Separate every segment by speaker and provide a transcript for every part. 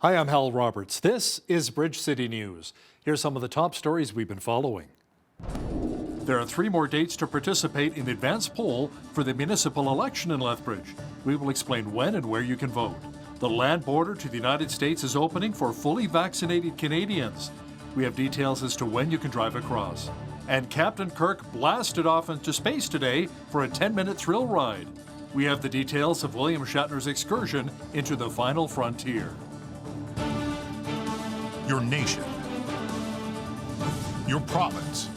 Speaker 1: Hi, I'm Hal Roberts. This is Bridge City News. Here's some of the top stories we've been following. There are 3 more dates to participate in the advance poll for the municipal election in Lethbridge. We will explain when and where you can vote. The land border to the United States is opening for fully vaccinated Canadians. We have details as to when you can drive across. And Captain Kirk blasted off into space today for a 10-minute thrill ride. We have the details of William Shatner's excursion into the final frontier.
Speaker 2: Your nation, your province,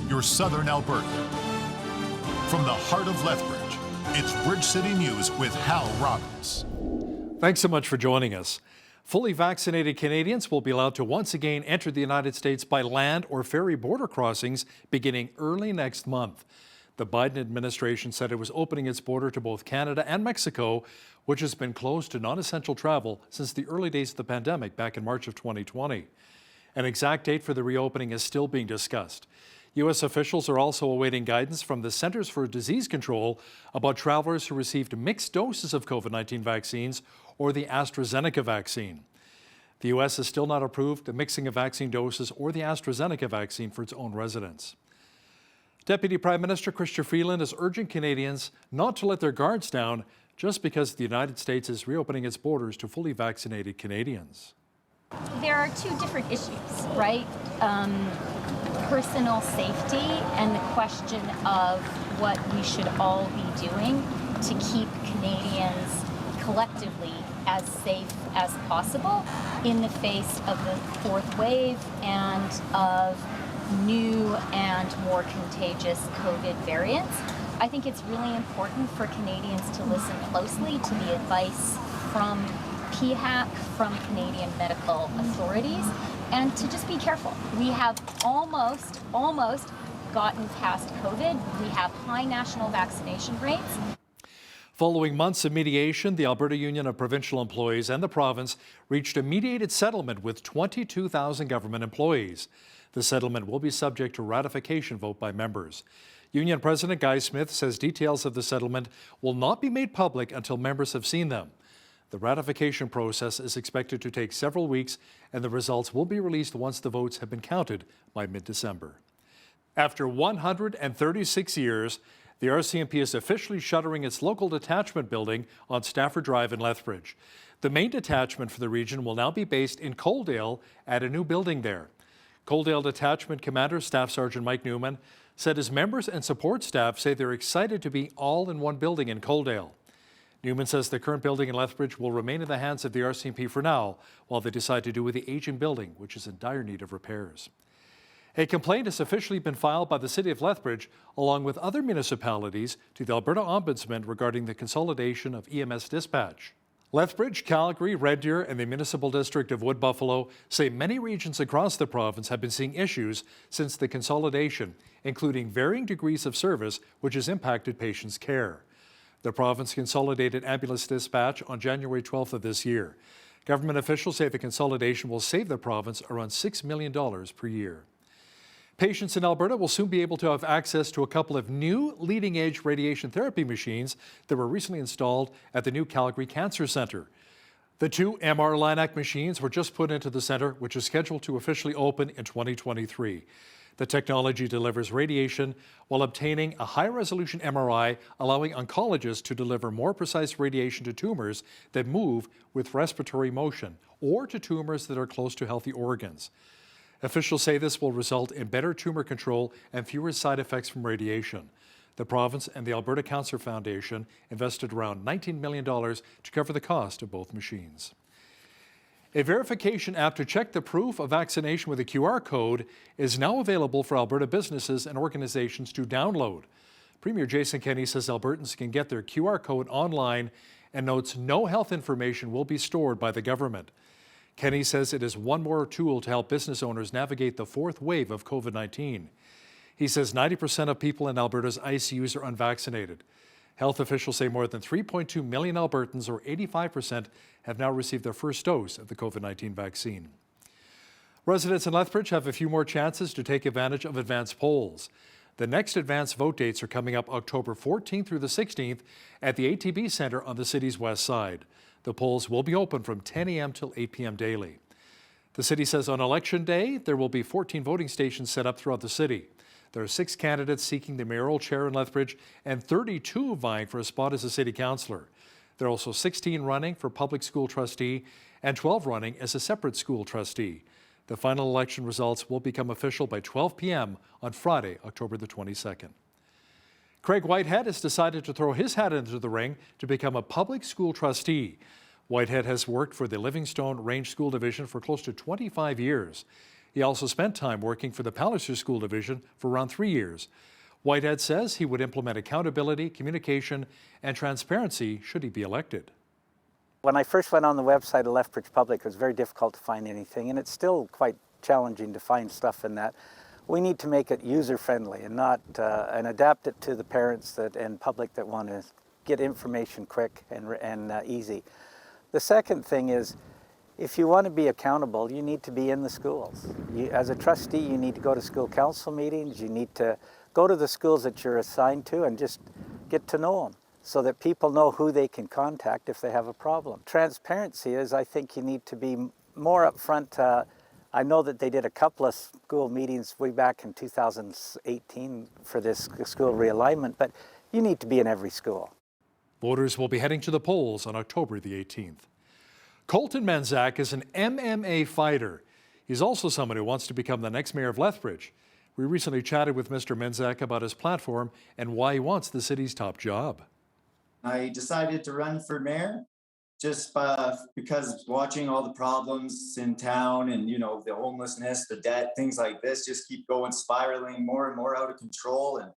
Speaker 2: your southern Alberta. From the heart of Lethbridge, it's Bridge City News with Hal Roberts.
Speaker 1: Thanks so much for joining us. Fully vaccinated Canadians will be allowed to once again enter the United States by land or ferry border crossings beginning early next month. The Biden administration said it was opening its border to both Canada and Mexico, which has been closed to non-essential travel since the early days of the pandemic back in March of 2020. An exact date for the reopening is still being discussed. U.S. officials are also awaiting guidance from the Centers for Disease Control about travelers who received mixed doses of COVID-19 vaccines or the AstraZeneca vaccine. The U.S. has still not approved the mixing of vaccine doses or the AstraZeneca vaccine for its own residents. Deputy Prime Minister Chrystia Freeland is urging Canadians not to let their guards down just because the United States is reopening its borders to fully vaccinated Canadians.
Speaker 3: There are 2 different issues, right? Personal safety and the question of what we should all be doing to keep Canadians collectively as safe as possible in the face of the 4th wave and of new and more contagious COVID variants. I think it's really important for Canadians to listen closely to the advice from PHAC, from Canadian medical authorities, and to just be careful. We have almost gotten past COVID. We have high national vaccination rates.
Speaker 1: Following months of mediation, the Alberta Union of Provincial Employees and the province reached a mediated settlement with 22,000 government employees. The settlement will be subject to ratification vote by members. Union President Guy Smith says details of the settlement will not be made public until members have seen them. The ratification process is expected to take several weeks, and the results will be released once the votes have been counted by mid-December. After 136 years, the RCMP is officially shuttering its local detachment building on Stafford Drive in Lethbridge. The main detachment for the region will now be based in Coaldale at a new building there. Coaldale Detachment Commander Staff Sergeant Mike Newman said his members and support staff say they're excited to be all in one building in Coaldale. Newman says the current building in Lethbridge will remain in the hands of the RCMP for now, while they decide to do with the aging building, which is in dire need of repairs. A complaint has officially been filed by the City of Lethbridge, along with other municipalities, to the Alberta Ombudsman regarding the consolidation of EMS dispatch. Lethbridge, Calgary, Red Deer, and the Municipal District of Wood Buffalo say many regions across the province have been seeing issues since the consolidation, including varying degrees of service, which has impacted patients' care. The province consolidated ambulance dispatch on January 12th of this year. Government officials say the consolidation will save the province around $6 million per year. Patients in Alberta will soon be able to have access to a couple of new leading-edge radiation therapy machines that were recently installed at the new Calgary Cancer Centre. The 2 MR Linac machines were just put into the centre, which is scheduled to officially open in 2023. The technology delivers radiation while obtaining a high-resolution MRI, allowing oncologists to deliver more precise radiation to tumors that move with respiratory motion or to tumors that are close to healthy organs. Officials say this will result in better tumor control and fewer side effects from radiation. The province and the Alberta Cancer Foundation invested around $19 million to cover the cost of both machines. A verification app to check the proof of vaccination with a QR code is now available for Alberta businesses and organizations to download. Premier Jason Kenney says Albertans can get their QR code online and notes no health information will be stored by the government. Kenney says it is one more tool to help business owners navigate the 4th wave of COVID-19. He says 90% of people in Alberta's ICUs are unvaccinated. Health officials say more than 3.2 million Albertans, or 85%, have now received their first dose of the COVID-19 vaccine. Residents in Lethbridge have a few more chances to take advantage of advance polls. The next advance vote dates are coming up October 14th through the 16th at the ATB Centre on the city's west side. The polls will be open from 10 a.m. till 8 p.m. daily. The city says on Election Day, there will be 14 voting stations set up throughout the city. There are 6 candidates seeking the mayoral chair in Lethbridge and 32 vying for a spot as a city councillor. There are also 16 running for public school trustee and 12 running as a separate school trustee. The final election results will become official by 12 p.m. on Friday, October the 22nd. Craig Whitehead has decided to throw his hat into the ring to become a public school trustee. Whitehead has worked for the Livingstone Range School Division for close to 25 years. He also spent time working for the Palliser School Division for around 3 years. Whitehead says he would implement accountability, communication, and transparency should he be elected.
Speaker 4: When I first went on the website of Lethbridge Public, it was very difficult to find anything, and it's still quite challenging to find stuff in that. We need to make it user-friendly and not and adapt it to the parents and public that want to get information quick and easy. The second thing is, if you want to be accountable, you need to be in the schools. As a trustee, you need to go to school council meetings. You need to go to the schools that you're assigned to and just get to know them so that people know who they can contact if they have a problem. Transparency is, I think you need to be more upfront. I know that they did a couple of school meetings way back in 2018 for this school realignment, but you need to be in every school.
Speaker 1: Voters will be heading to the polls on October the 18th. Colton Menzak is an MMA fighter. He's also someone who wants to become the next mayor of Lethbridge. We recently chatted with Mr. Menzak about his platform and why he wants the city's top job.
Speaker 5: I decided to run for mayor just because watching all the problems in town and, you know, the homelessness, the debt, things like this just keep going spiraling more and more out of control. And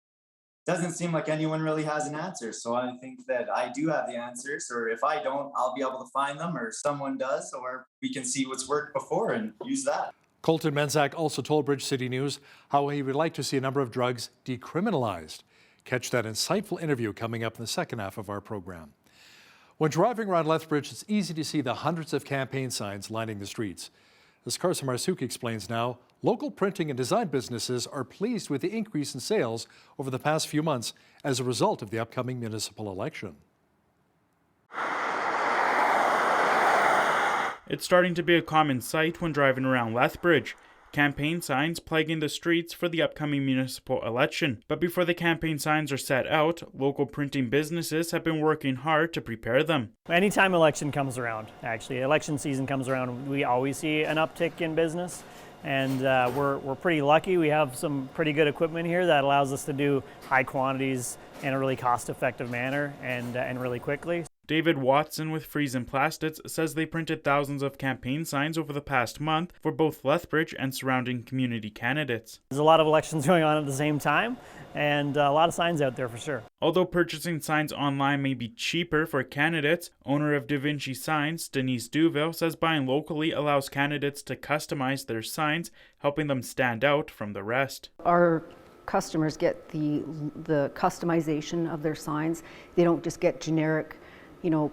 Speaker 5: doesn't seem like anyone really has an answer. So I think that I do have the answers, or if I don't, I'll be able to find them, or someone does, or we can see what's worked before and use that.
Speaker 1: Colton Menzak also told Bridge City News how he would like to see a number of drugs decriminalized. Catch that insightful interview coming up in the second half of our program. When driving around Lethbridge, it's easy to see the hundreds of campaign signs lining the streets. As Carson Marsouk explains now, local printing and design businesses are pleased with the increase in sales over the past few months as a result of the upcoming municipal election.
Speaker 6: It's starting to be a common sight when driving around Lethbridge. Campaign signs plaguing the streets for the upcoming municipal election. But before the campaign signs are set out, local printing businesses have been working hard to prepare them.
Speaker 7: Anytime election comes around, actually, election season comes around, we always see an uptick in business. And we're pretty lucky. We have some pretty good equipment here that allows us to do high quantities in a really cost-effective manner and really quickly.
Speaker 6: David Watson with Friesen Plastics says they printed thousands of campaign signs over the past month for both Lethbridge and surrounding community candidates.
Speaker 7: There's a lot of elections going on at the same time, and a lot of signs out there for sure.
Speaker 6: Although purchasing signs online may be cheaper for candidates, owner of Da Vinci Signs, Denise Duville, says buying locally allows candidates to customize their signs, helping them stand out from the rest.
Speaker 8: Our customers get the customization of their signs. They don't just get generic,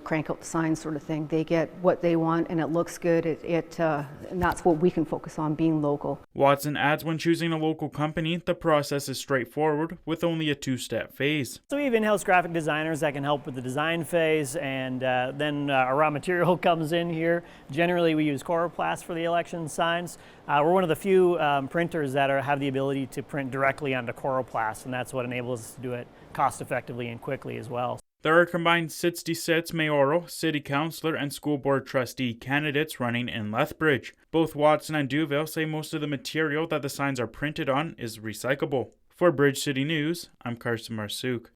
Speaker 8: crank out the sign sort of thing. They get what they want and it looks good. And that's what we can focus on, being local.
Speaker 6: Watson adds when choosing a local company, the process is straightforward with only a 2-step phase.
Speaker 7: So we have in-house graphic designers that can help with the design phase, and then our raw material comes in here. Generally we use Coroplast for the election signs. We're one of the few printers that have the ability to print directly onto Coroplast, and that's what enables us to do it cost effectively and quickly as well.
Speaker 6: There are combined 66 mayoral, city councillor, and school board trustee candidates running in Lethbridge. Both Watson and Duville say most of the material that the signs are printed on is recyclable. For Bridge City News, I'm Carson Marsouk.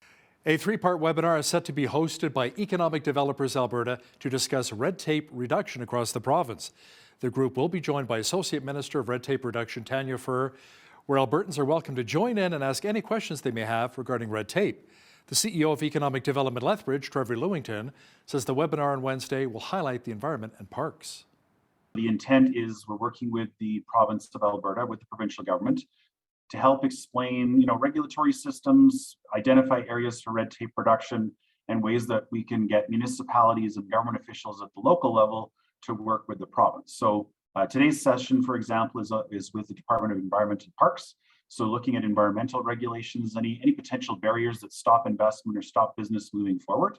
Speaker 1: A 3-part webinar is set to be hosted by Economic Developers Alberta to discuss red tape reduction across the province. The group will be joined by Associate Minister of Red Tape Reduction Tanya Furr, where Albertans are welcome to join in and ask any questions they may have regarding red tape. The CEO of Economic Development Lethbridge, Trevor Lewington, says the webinar on Wednesday will highlight the environment and parks.
Speaker 9: The intent is we're working with the province of Alberta, with the provincial government, to help explain, regulatory systems, identify areas for red tape reduction, and ways that we can get municipalities and government officials at the local level to work with the province. So today's session, for example, is with the Department of Environment and Parks. So looking at environmental regulations, any potential barriers that stop investment or stop business moving forward.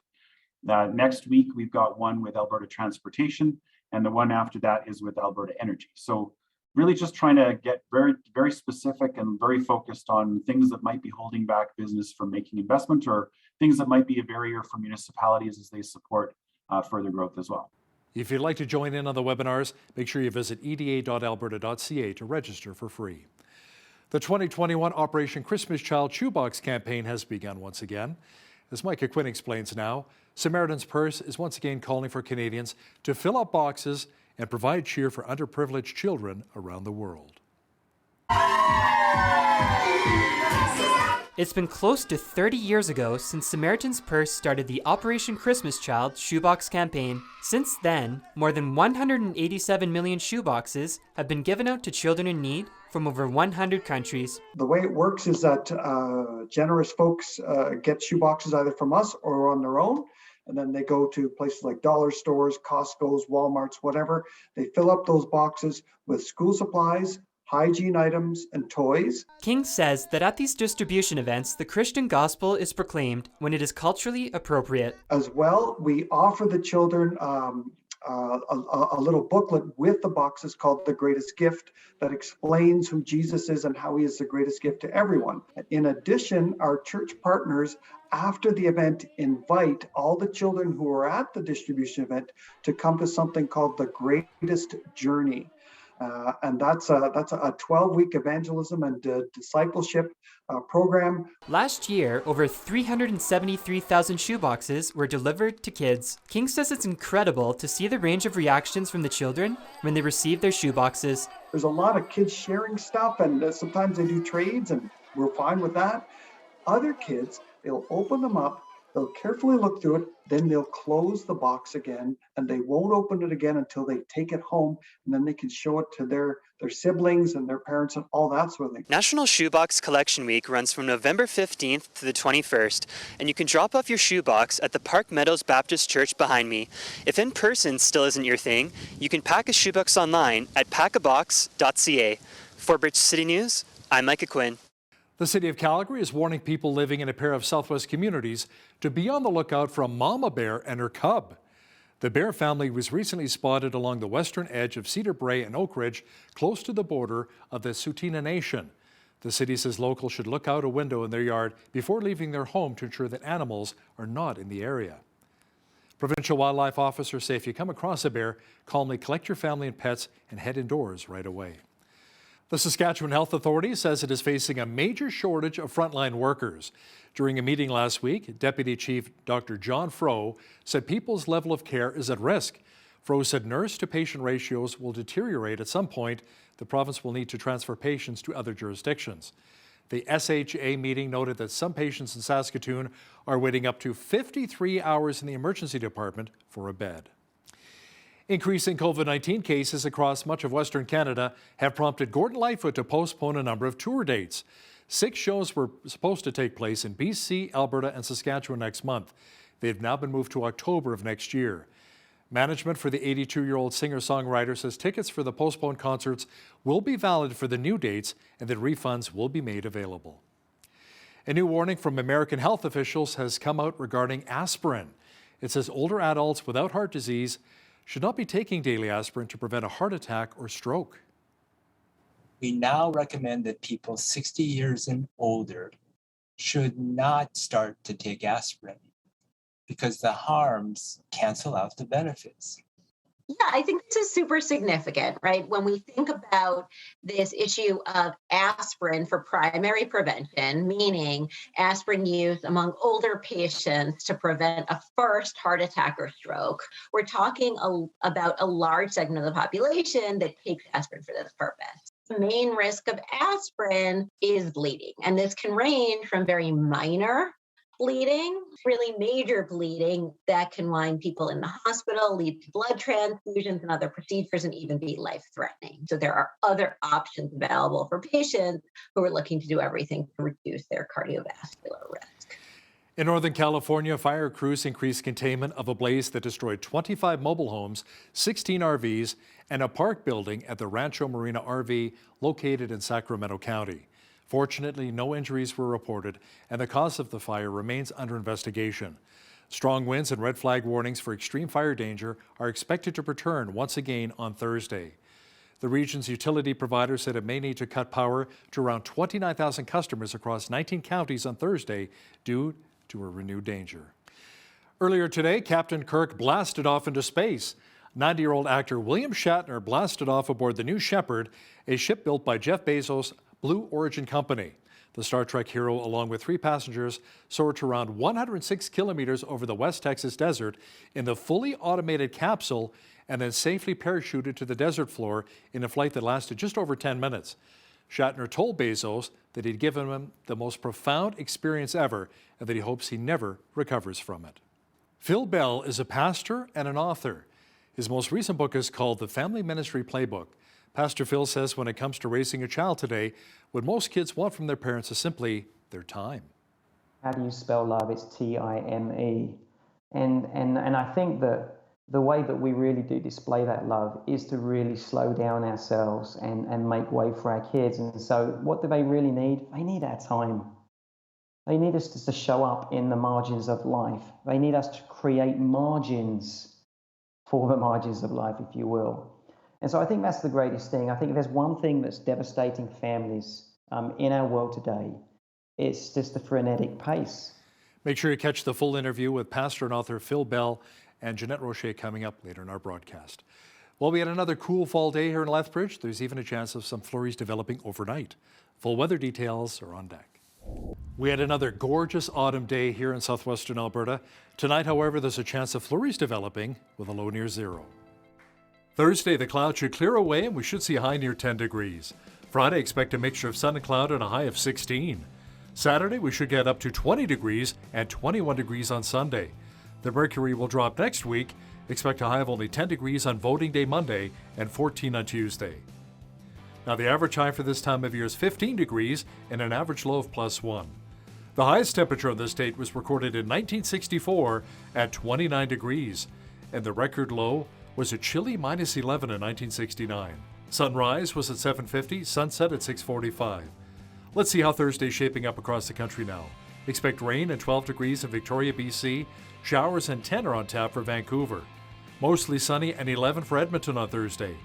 Speaker 9: Next week, we've got one with Alberta Transportation, and the one after that is with Alberta Energy. So really just trying to get very, very specific and very focused on things that might be holding back business from making investment, or things that might be a barrier for municipalities as they support further growth as well.
Speaker 1: If you'd like to join in on the webinars, make sure you visit eda.alberta.ca to register for free. The 2021 Operation Christmas Child Shoebox campaign has begun once again. As Micah Quinn explains now, Samaritan's Purse is once again calling for Canadians to fill up boxes and provide cheer for underprivileged children around the world.
Speaker 10: It's been close to 30 years ago since Samaritan's Purse started the Operation Christmas Child Shoebox campaign. Since then, more than 187 million shoeboxes have been given out to children in need from over 100 countries.
Speaker 11: The way it works is that generous folks get shoeboxes either from us or on their own. And then they go to places like dollar stores, Costco's, Walmart's, whatever. They fill up those boxes with school supplies, hygiene items, and toys.
Speaker 10: King says that at these distribution events, the Christian gospel is proclaimed when it is culturally appropriate.
Speaker 11: As well, we offer the children a little booklet with the boxes called The Greatest Gift that explains who Jesus is and how he is the greatest gift to everyone. In addition, our church partners after the event invite all the children who are at the distribution event to come to something called The Greatest Journey. And that's a 12-week evangelism and discipleship program.
Speaker 10: Last year, over 373,000 shoeboxes were delivered to kids. King says it's incredible to see the range of reactions from the children when they receive their shoeboxes.
Speaker 11: There's a lot of kids sharing stuff, and sometimes they do trades, and we're fine with that. Other kids, they'll open them up, they'll carefully look through it, then they'll close the box again, and they won't open it again until they take it home, and then they can show it to their siblings and their parents and all that sort of thing.
Speaker 10: National Shoebox Collection Week runs from November 15th to the 21st, and you can drop off your shoebox at the Park Meadows Baptist Church behind me. If in person still isn't your thing, you can pack a shoebox online at packabox.ca. For Bridge City News, I'm Micah Quinn.
Speaker 1: The City of Calgary is warning people living in a pair of Southwest communities to be on the lookout for a mama bear and her cub. The bear family was recently spotted along the western edge of Cedar Brae and Oak Ridge, close to the border of the Tsuut'ina Nation. The city says locals should look out a window in their yard before leaving their home to ensure that animals are not in the area. Provincial Wildlife Officer say if you come across a bear, calmly collect your family and pets and head indoors right away. The Saskatchewan Health Authority says it is facing a major shortage of frontline workers. During a meeting last week, Deputy Chief Dr. John Froh said people's level of care is at risk. Froh said nurse-to-patient ratios will deteriorate at some point. The province will need to transfer patients to other jurisdictions. The SHA meeting noted that some patients in Saskatoon are waiting up to 53 hours in the emergency department for a bed. Increasing COVID-19 cases across much of Western Canada have prompted Gordon Lightfoot to postpone a number of tour dates. 6 shows were supposed to take place in BC, Alberta, and Saskatchewan next month. They've now been moved to October of next year. Management for the 82-year-old singer-songwriter says tickets for the postponed concerts will be valid for the new dates and that refunds will be made available. A new warning from American health officials has come out regarding aspirin. It says older adults without heart disease should not be taking daily aspirin to prevent a heart attack or stroke.
Speaker 12: We now recommend that people 60 years and older should not start to take aspirin because the harms cancel out the benefits.
Speaker 13: Yeah, I think this is super significant, right? When we think about this issue of aspirin for primary prevention, meaning aspirin use among older patients to prevent a first heart attack or stroke, we're talking about a large segment of the population that takes aspirin for this purpose. The main risk of aspirin is bleeding, and this can range from very minor bleeding, really major bleeding that can wind people in the hospital, lead to blood transfusions and other procedures, and even be life-threatening. So there are other options available for patients who are looking to do everything to reduce their cardiovascular risk.
Speaker 1: In Northern California, fire crews increased containment of a blaze that destroyed 25 mobile homes, 16 RVs, and a park building at the Rancho Marina RV located in Sacramento County. Fortunately, no injuries were reported, and the cause of the fire remains under investigation. Strong winds and red flag warnings for extreme fire danger are expected to return once again on Thursday. The region's utility provider said it may need to cut power to around 29,000 customers across 19 counties on Thursday due to a renewed danger. Earlier today, Captain Kirk blasted off into space. 90-year-old actor William Shatner blasted off aboard the New Shepard, a ship built by Jeff Bezos' Blue Origin company. The Star Trek hero, along with 3 passengers, soared to around 106 kilometers over the West Texas desert in the fully automated capsule and then safely parachuted to the desert floor in a flight that lasted just over 10 minutes. Shatner told Bezos that he'd given him the most profound experience ever and that he hopes he never recovers from it. Phil Bell is a pastor and an author. His most recent book is called The Family Ministry Playbook. Pastor Phil says when it comes to raising a child today, what most kids want from their parents is simply their time.
Speaker 14: How do you spell love? It's T-I-M-E. And I think that the way that we really do display that love is to really slow down ourselves and make way for our kids. And so what do they really need? They need our time. They need us to show up in the margins of life. They need us to create margins for the margins of life, if you will. And so I think that's the greatest thing. I think if there's one thing that's devastating families in our world today, it's just the frenetic pace.
Speaker 1: Make sure you catch the full interview with pastor and author Phil Bell and Jeanette Rocher coming up later in our broadcast. Well, we had another cool fall day here in Lethbridge. There's even a chance of some flurries developing overnight. Full weather details are on deck. We had another gorgeous autumn day here in southwestern Alberta. Tonight, however, there's a chance of flurries developing with a low near 0. Thursday, the clouds should clear away and we should see a high near 10 degrees. Friday, expect a mixture of sun and cloud and a high of 16. Saturday, we should get up to 20 degrees and 21 degrees on Sunday. The mercury will drop next week. Expect a high of only 10 degrees on voting day Monday and 14 on Tuesday. Now, the average high for this time of year is 15 degrees and an average low of +1. The highest temperature in the state was recorded in 1964 at 29 degrees, and the record low was a chilly -11 in 1969. Sunrise was at 7:50, sunset at 6:45. Let's see how Thursday's shaping up across the country now. Expect rain and 12 degrees in Victoria, BC. Showers and 10 are on tap for Vancouver. Mostly sunny and 11 for Edmonton on Thursday.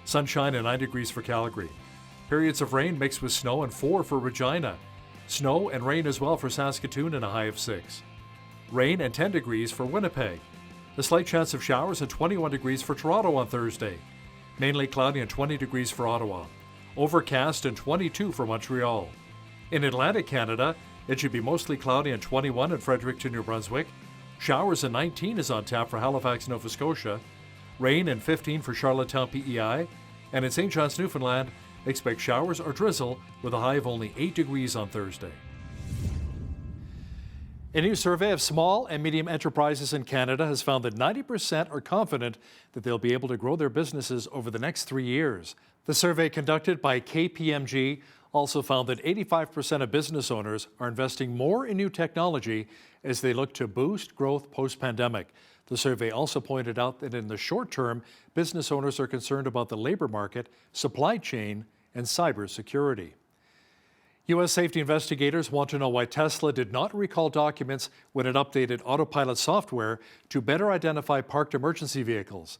Speaker 1: Sunshine and 9 degrees for Calgary. Periods of rain mixed with snow and 4 for Regina. Snow and rain as well for Saskatoon and a high of 6. Rain and 10 degrees for Winnipeg. A slight chance of showers and 21 degrees for Toronto on Thursday. Mainly cloudy and 20 degrees for Ottawa. Overcast and 22 for Montreal. In Atlantic Canada, it should be mostly cloudy and 21 in Fredericton, New Brunswick. Showers and 19 is on tap for Halifax, Nova Scotia. Rain and 15 for Charlottetown, PEI. And in St. John's, Newfoundland, expect showers or drizzle with a high of only 8 degrees on Thursday. A new survey of small and medium enterprises in Canada has found that 90% are confident that they'll be able to grow their businesses over the next 3 years. The survey conducted by KPMG also found that 85% of business owners are investing more in new technology as they look to boost growth post-pandemic. The survey also pointed out that in the short term, business owners are concerned about the labor market, supply chain, and cybersecurity. U.S. safety investigators want to know why Tesla did not recall documents when it updated autopilot software to better identify parked emergency vehicles.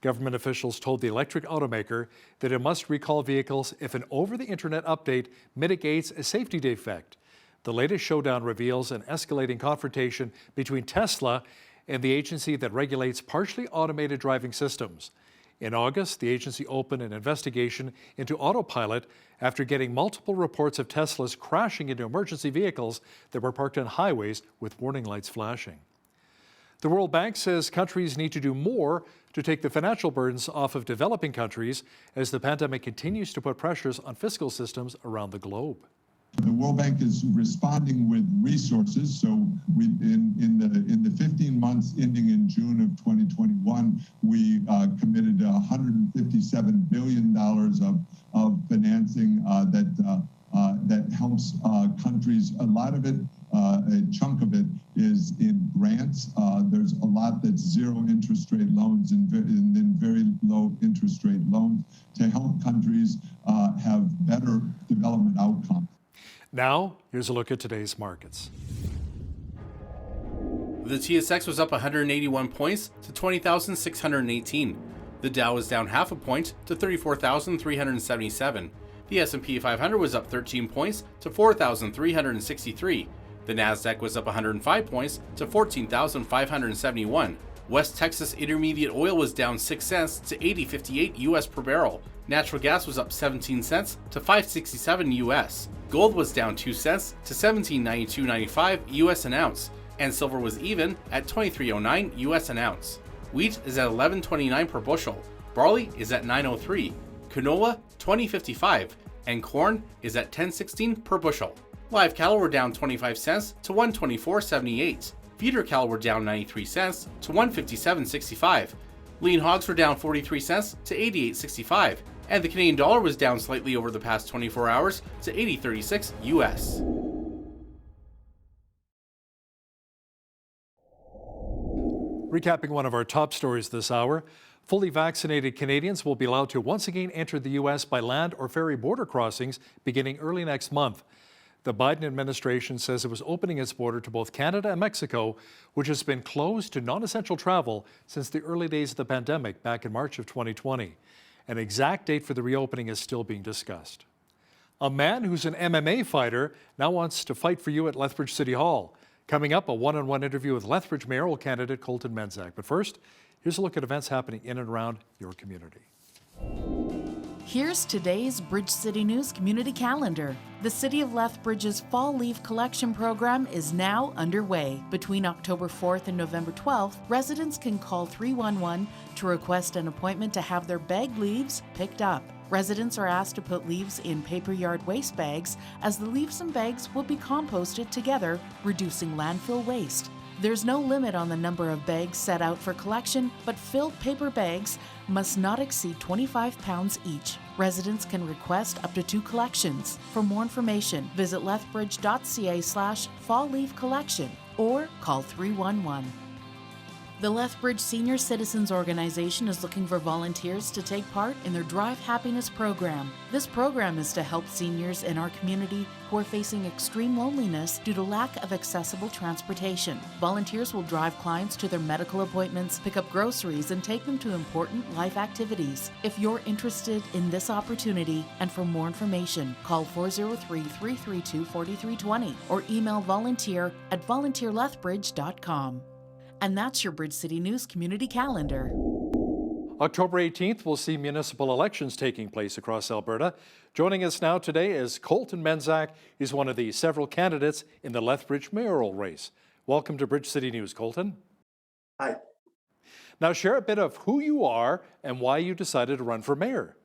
Speaker 1: Government officials told the electric automaker that it must recall vehicles if an over-the-internet update mitigates a safety defect. The latest showdown reveals an escalating confrontation between Tesla and the agency that regulates partially automated driving systems. In August, the agency opened an investigation into autopilot after getting multiple reports of Teslas crashing into emergency vehicles that were parked on highways with warning lights flashing. The World Bank says countries need to do more to take the financial burdens off of developing countries as the pandemic continues to put pressures on fiscal systems around the globe.
Speaker 15: The World Bank is responding with resources. So in the 15 months ending in June of 2021, we committed $157 billion of financing that helps countries. A lot of it, a chunk of it, is in grants. There's a lot that's zero interest rate loans and then very low interest rate loans to help countries have better development outcomes.
Speaker 1: Now, here's a look at today's markets.
Speaker 16: The TSX was up 181 points to 20,618. The Dow was down half a point to 34,377. The S&P 500 was up 13 points to 4,363. The Nasdaq was up 105 points to 14,571. West Texas Intermediate Oil was down 6 cents to 80.58 US per barrel. Natural gas was up 17 cents to 5.67 US. Gold was down 2 cents to 17.9295 US an ounce, and silver was even at 23.09 US an ounce. Wheat is at 11.29 per bushel. Barley is at 9.03. Canola 20.55, and corn is at 10.16 per bushel. Live cattle were down 25 cents to 124.78. Feeder cattle were down 93 cents to 157.65. Lean hogs were down 43 cents to 88.65, and the Canadian dollar was down slightly over the past 24 hours to 80.36 US.
Speaker 1: Recapping one of our top stories this hour, fully vaccinated Canadians will be allowed to once again enter the U.S. by land or ferry border crossings beginning early next month. The Biden administration says it was opening its border to both Canada and Mexico, which has been closed to non-essential travel since the early days of the pandemic back in March of 2020. An exact date for the reopening is still being discussed. A man who's an MMA fighter now wants to fight for you at Lethbridge City Hall. Coming up, a one-on-one interview with Lethbridge mayoral candidate Colton Menzak. But first, here's a look at events happening in and around your community.
Speaker 17: Here's today's Bridge City News community calendar. The City of Lethbridge's Fall Leaf Collection program is now underway. Between October 4th and November 12th, residents can call 311 to request an appointment to have their bag leaves picked up. Residents are asked to put leaves in paper yard waste bags, as the leaves and bags will be composted together, reducing landfill waste. There's no limit on the number of bags set out for collection, but filled paper bags must not exceed 25 pounds each. Residents can request up to 2 collections. For more information, visit lethbridge.ca/fall leaf collection or call 311. The Lethbridge Senior Citizens Organization is looking for volunteers to take part in their Drive Happiness program. This program is to help seniors in our community who are facing extreme loneliness due to lack of accessible transportation. Volunteers will drive clients to their medical appointments, pick up groceries, and take them to important life activities. If you're interested in this opportunity and for more information, call 403-332-4320 or email volunteer@volunteerlethbridge.com. And that's your Bridge City News community calendar.
Speaker 1: October 18th, we'll see municipal elections taking place across Alberta. Joining us now today is Colton Menzak. He's one of the several candidates in the Lethbridge mayoral race. Welcome to Bridge City News, Colton.
Speaker 5: Hi.
Speaker 1: Now share a bit of who you are and why you decided to run for mayor.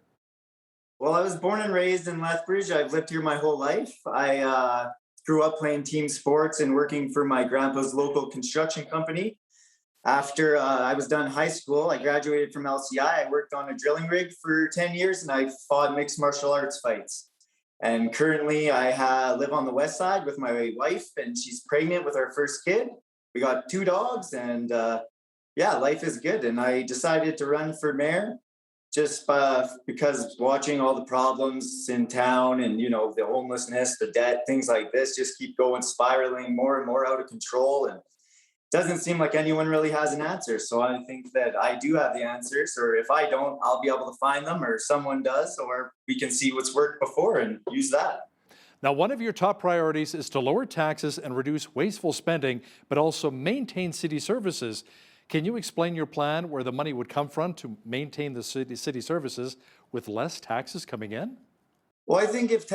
Speaker 5: Well, I was born and raised in Lethbridge. I've lived here my whole life. I grew up playing team sports and working for my grandpa's local construction company. After I was done high school, I graduated from LCI. I worked on a drilling rig for 10 years and I fought mixed martial arts fights. And currently I live on the west side with my wife, and she's pregnant with our first kid. We got 2 dogs, and yeah, life is good. And I decided to run for mayor just because watching all the problems in town and, you know, the homelessness, the debt, things like this just keep going spiraling more and more out of control. And doesn't seem like anyone really has an answer. So I think that I do have the answers, or if I don't, I'll be able to find them, or someone does, or we can see what's worked before and use that.
Speaker 1: Now, one of your top priorities is to lower taxes and reduce wasteful spending, but also maintain city services. Can you explain your plan where the money would come from to maintain the city services with less taxes coming in?
Speaker 5: Well, I think if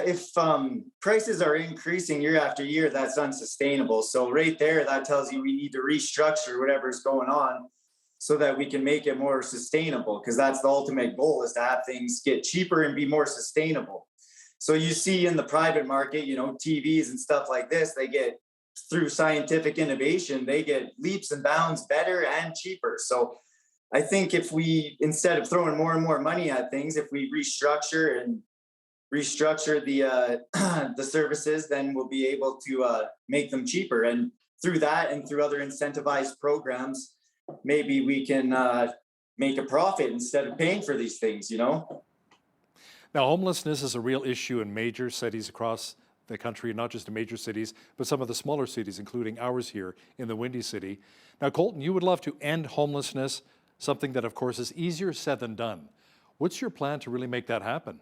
Speaker 5: prices are increasing year after year, that's unsustainable. So right there, that tells you we need to restructure whatever's going on so that we can make it more sustainable, because that's the ultimate goal, is to have things get cheaper and be more sustainable. So you see in the private market, you know, TVs and stuff like this, they get, through scientific innovation, they get leaps and bounds better and cheaper. So I think if we, instead of throwing more and more money at things, if we restructure the services, then we'll be able to make them cheaper. And through that and through other incentivized programs, maybe we can make a profit instead of paying for these things, you know?
Speaker 1: Now, homelessness is a real issue in major cities across the country, not just in major cities, but some of the smaller cities, including ours here in the Windy City. Now, Colton, you would love to end homelessness, something that, of course, is easier said than done. What's your plan to really make that happen?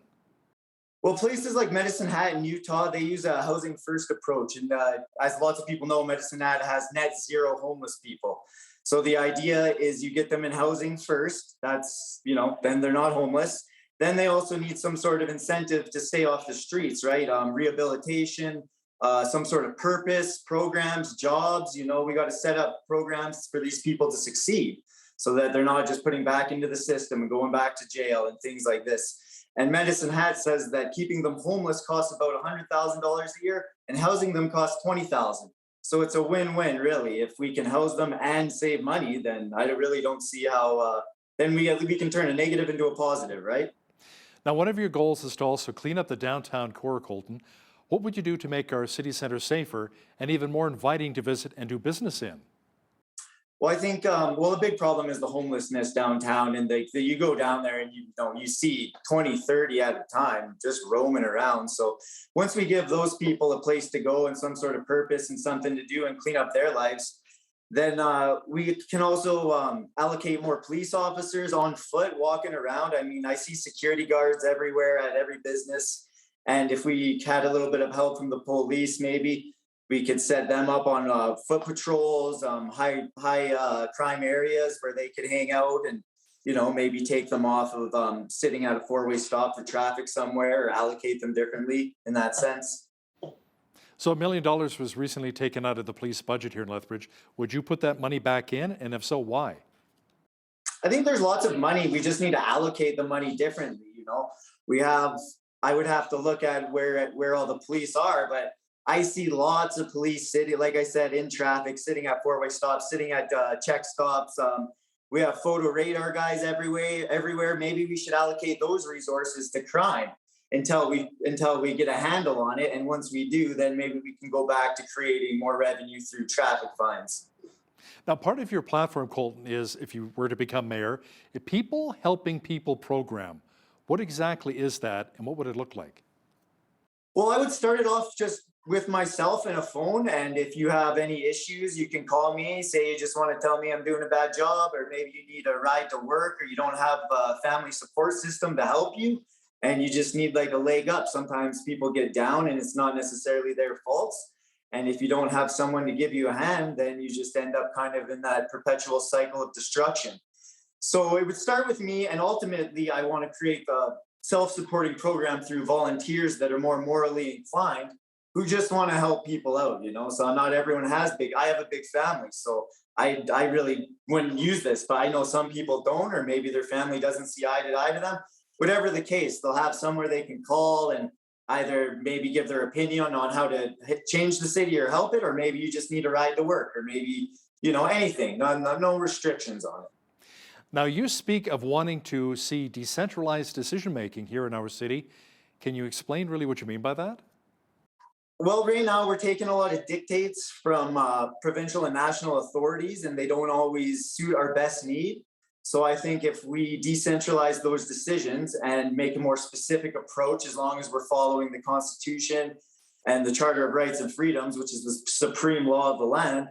Speaker 5: Well, places like Medicine Hat in Utah, they use a housing first approach. And as lots of people know, Medicine Hat has net zero homeless people. So the idea is you get them in housing first. That's, then they're not homeless. Then they also need some sort of incentive to stay off the streets, right? Rehabilitation, some sort of purpose, programs, jobs. We got to set up programs for these people to succeed so that they're not just putting back into the system and going back to jail and things like this. And Medicine Hat says that keeping them homeless costs about $100,000 a year and housing them costs $20,000. So it's a win-win, really. If we can house them and save money, then I really don't see how, then we can turn a negative into a positive, right?
Speaker 1: Now, one of your goals is to also clean up the downtown core, Colton. What would you do to make our city centre safer and even more inviting to visit and do business in?
Speaker 5: Well, I think, the big problem is the homelessness downtown. And you go down there and you see 20, 30 at a time just roaming around. So once we give those people a place to go and some sort of purpose and something to do and clean up their lives, then we can also allocate more police officers on foot walking around. I mean, I see security guards everywhere at every business. And if we had a little bit of help from the police, maybe we could set them up on foot patrols, high crime areas where they could hang out and, maybe take them off of sitting at a four-way stop for traffic somewhere or allocate them differently in that sense.
Speaker 1: So $1 million was recently taken out of the police budget here in Lethbridge. Would you put that money back in? And if so, why?
Speaker 5: I think there's lots of money. We just need to allocate the money differently. I would have to look at where all the police are, but I see lots of police sitting, like I said, in traffic, sitting at four-way stops, sitting at check stops. We have photo radar guys everywhere. Maybe we should allocate those resources to crime until we get a handle on it. And once we do, then maybe we can go back to creating more revenue through traffic fines.
Speaker 1: Now, part of your platform, Colton, is if you were to become mayor, a People Helping People program. What exactly is that and what would it look like?
Speaker 5: Well, I would start it off just with myself and a phone. And if you have any issues, you can call me, say you just want to tell me I'm doing a bad job, or maybe you need a ride to work, or you don't have a family support system to help you, and you just need like a leg up. Sometimes people get down and it's not necessarily their faults. And if you don't have someone to give you a hand, then you just end up kind of in that perpetual cycle of destruction. So it would start with me, and ultimately I want to create a self-supporting program through volunteers that are more morally inclined, who just want to help people out, So not everyone I have a big family, so I really wouldn't use this, but I know some people don't, or maybe their family doesn't see eye to them. Whatever the case, they'll have somewhere they can call and either maybe give their opinion on how to change the city or help it, or maybe you just need a ride to work, or maybe, anything, no restrictions on it.
Speaker 1: Now, you speak of wanting to see decentralized decision-making here in our city. Can you explain really what you mean by that?
Speaker 5: Well, right now we're taking a lot of dictates from provincial and national authorities, and they don't always suit our best need. So I think if we decentralize those decisions and make a more specific approach, as long as we're following the Constitution and the Charter of Rights and Freedoms, which is the supreme law of the land,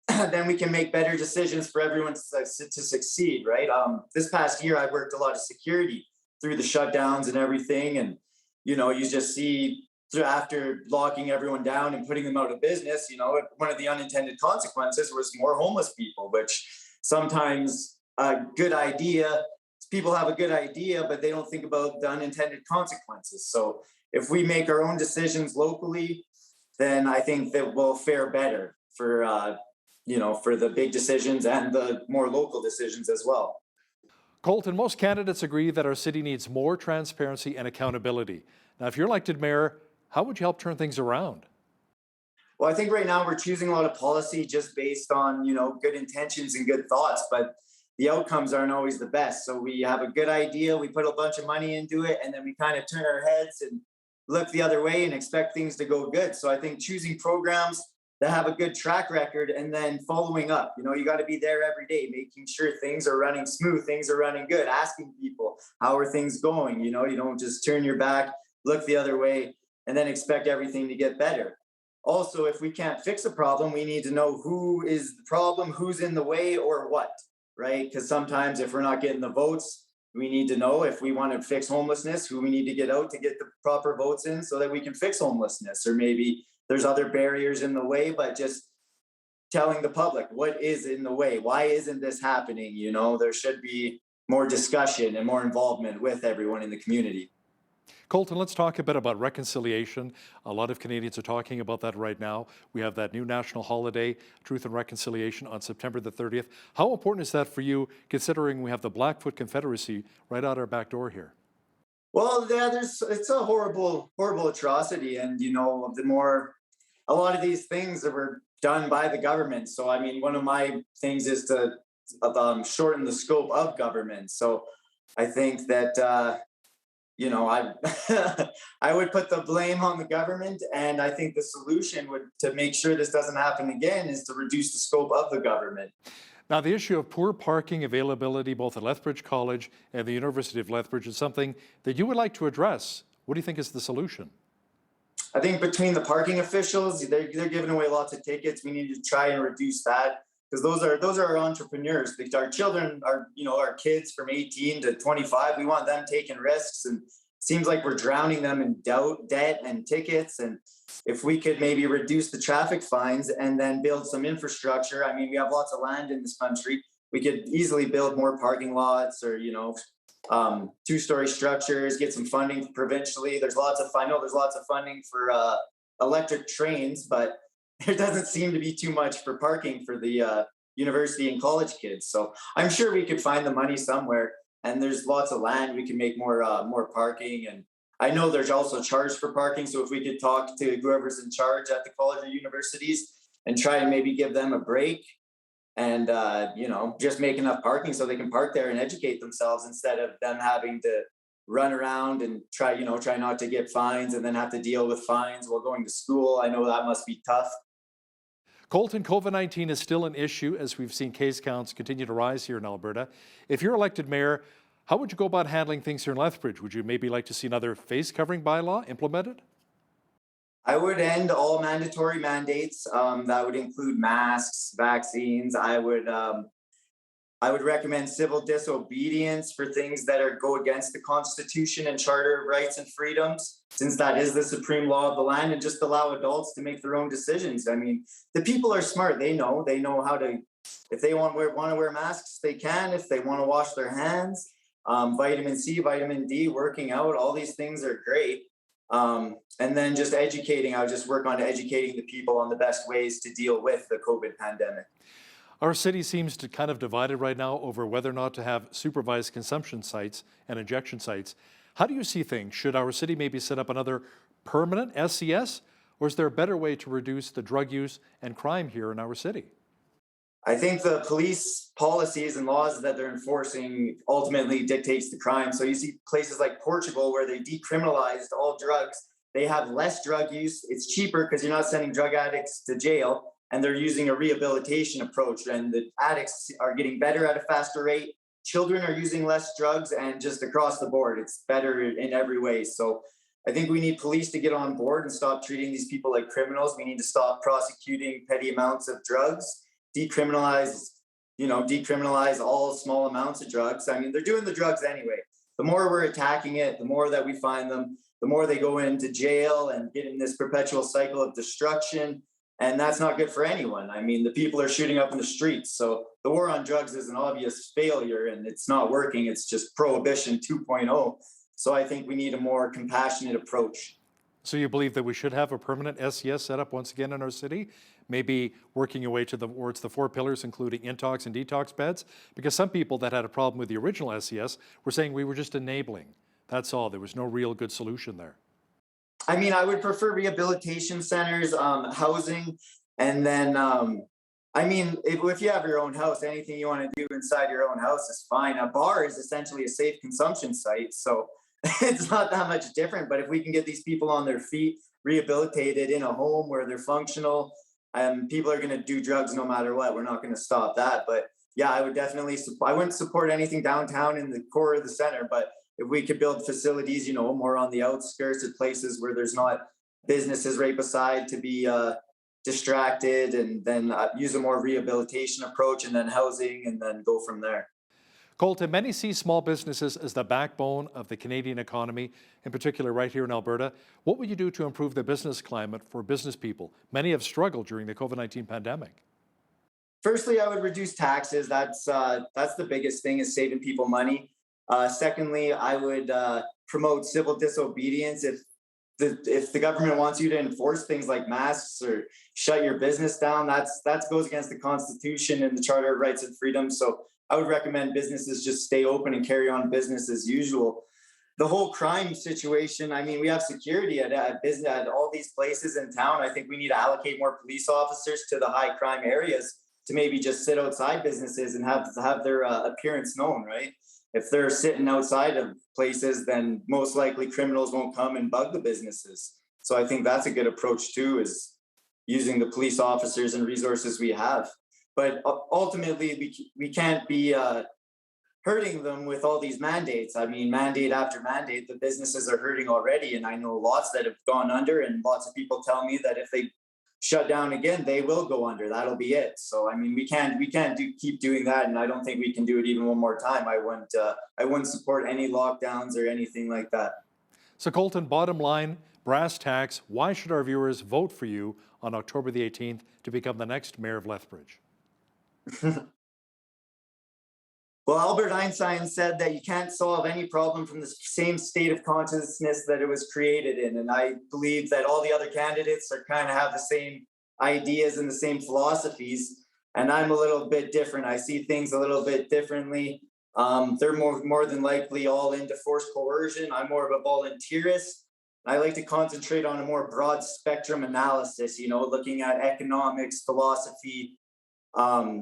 Speaker 5: then we can make better decisions for everyone to succeed, right? This past year, I worked a lot of security through the shutdowns and everything. And, you just see after locking everyone down and putting them out of business, one of the unintended consequences was more homeless people, which sometimes people have a good idea, but they don't think about the unintended consequences. So if we make our own decisions locally, then I think that we'll fare better for the big decisions and the more local decisions as well.
Speaker 1: Colton, most candidates agree that our city needs more transparency and accountability. Now, if you're elected mayor, how would you help turn things around?
Speaker 5: Well, I think right now we're choosing a lot of policy just based on, good intentions and good thoughts, but the outcomes aren't always the best. So we have a good idea, we put a bunch of money into it, and then we kind of turn our heads and look the other way and expect things to go good. So I think choosing programs that have a good track record and then following up, you got to be there every day, making sure things are running smooth, things are running good, asking people, how are things going? You don't just turn your back, look the other way, and then expect everything to get better. Also, if we can't fix a problem, we need to know who is the problem, who's in the way, or what, right? Because sometimes if we're not getting the votes, we need to know if we want to fix homelessness, who we need to get out to get the proper votes in so that we can fix homelessness. Or maybe there's other barriers in the way, but just telling the public what is in the way. Why isn't this happening? You know, there should be more discussion and more involvement with everyone in the community.
Speaker 1: Colton, let's talk a bit about reconciliation. A lot of Canadians are talking about that right now. We have that new national holiday, Truth and Reconciliation, on September the 30th. How important is that for you, considering we have the Blackfoot Confederacy right out our back door here?
Speaker 5: Well, yeah, it's a horrible atrocity, and you know, a lot of these things that were done by the government. So, I mean, one of my things is to shorten the scope of government. So, I think that you know, I would put the blame on the government, and I think the solution would to make sure this doesn't happen again is to reduce the scope of the government.
Speaker 1: Now, the issue of poor parking availability both at Lethbridge College and the University of Lethbridge is something that you would like to address. What do you think is the solution?
Speaker 5: I think between the parking officials, they're giving away lots of tickets. We need to try and reduce that, because those are our entrepreneurs. Our children are, you know, our kids from 18 to 25. We want them taking risks, and it seems like we're drowning them in debt and tickets. And if we could maybe reduce the traffic fines and then build some infrastructure. I mean, we have lots of land in this country. We could easily build more parking lots, or, you know, two-story structures, get some funding provincially. I know there's lots of funding for electric trains, but there doesn't seem to be too much for parking for the university and college kids. So I'm sure we could find the money somewhere, and there's lots of land. We can make more parking, and I know there's also charge for parking. So if we could talk to whoever's in charge at the college or universities and try and maybe give them a break, and you know, just make enough parking so they can park there and educate themselves, instead of them having to run around and try not to get fines and then have to deal with fines while going to school. I know that must be tough.
Speaker 1: Colton, COVID-19 is still an issue as we've seen case counts continue to rise here in Alberta. If you're elected mayor, how would you go about handling things here in Lethbridge? Would you maybe like to see another face covering bylaw implemented?
Speaker 5: I would end all mandatory mandates. That would include masks, vaccines. I would recommend civil disobedience for things that go against the Constitution and Charter of Rights and Freedoms, since that is the supreme law of the land, and just allow adults to make their own decisions. I mean, the people are smart. They know how to, if they want to wear masks, they can. If they want to wash their hands, vitamin C, vitamin D, working out, all these things are great. And then just educating. I would just work on educating the people on the best ways to deal with the COVID pandemic.
Speaker 1: Our city seems to kind of divided right now over whether or not to have supervised consumption sites and injection sites. How do you see things? Should our city maybe set up another permanent SCS, or is there a better way to reduce the drug use and crime here in our city?
Speaker 5: I think the police policies and laws that they're enforcing ultimately dictates the crime. So you see places like Portugal where they decriminalized all drugs. They have less drug use. It's cheaper because you're not sending drug addicts to jail, and they're using a rehabilitation approach, and the addicts are getting better at a faster rate. Children are using less drugs, and just across the board, it's better in every way. So I think we need police to get on board and stop treating these people like criminals. We need to stop prosecuting petty amounts of drugs, decriminalize all small amounts of drugs. I mean, they're doing the drugs anyway. The more we're attacking it, the more that we find them, the more they go into jail and get in this perpetual cycle of destruction. And that's not good for anyone. I mean, the people are shooting up in the streets. So the war on drugs is an obvious failure, and it's not working. It's just prohibition 2.0. So I think we need a more compassionate approach.
Speaker 1: So you believe that we should have a permanent SCS set up once again in our city? Maybe working your way towards the 4 pillars, including intox and detox beds? Because some people that had a problem with the original SCS were saying we were just enabling. That's all. There was no real good solution there.
Speaker 5: I mean, I would prefer rehabilitation centers, housing, and then, I mean, if you have your own house, anything you want to do inside your own house is fine. A bar is essentially a safe consumption site, so it's not that much different. But if we can get these people on their feet, rehabilitated in a home where they're functional, people are going to do drugs no matter what. We're not going to stop that. But yeah, I wouldn't support anything downtown in the core of the center, but if we could build facilities, more on the outskirts of places where there's not businesses right beside to be distracted, and then use a more rehabilitation approach, and then housing, and then go from there.
Speaker 1: Colton, many see small businesses as the backbone of the Canadian economy, in particular right here in Alberta. What would you do to improve the business climate for business people? Many have struggled during the COVID-19 pandemic.
Speaker 5: Firstly, I would reduce taxes. That's the biggest thing, is saving people money. Secondly, I would promote civil disobedience. If the government wants you to enforce things like masks or shut your business down, that goes against the Constitution and the Charter of Rights and Freedoms. So I would recommend businesses just stay open and carry on business as usual. The whole crime situation, I mean, we have security at business at all these places in town. I think we need to allocate more police officers to the high crime areas to maybe just sit outside businesses and have their appearance known, right? If they're sitting outside of places, then most likely criminals won't come and bug the businesses. So I think that's a good approach too, is using the police officers and resources we have. But ultimately, we can't be hurting them with all these mandates. I mean, mandate after mandate, the businesses are hurting already. And I know lots that have gone under, and lots of people tell me that if they shut down again, they will go under. That'll be it. So, I mean, we can't keep doing that. And I don't think we can do it even one more time. I wouldn't support any lockdowns or anything like that.
Speaker 1: So Colton, bottom line, brass tacks, why should our viewers vote for you on October the 18th to become the next mayor of Lethbridge?
Speaker 5: Well, Albert Einstein said that you can't solve any problem from the same state of consciousness that it was created in. And I believe that all the other candidates are kind of have the same ideas and the same philosophies. And I'm a little bit different. I see things a little bit differently. They're more than likely all into forced coercion. I'm more of a volunteerist. I like to concentrate on a more broad spectrum analysis, looking at economics, philosophy,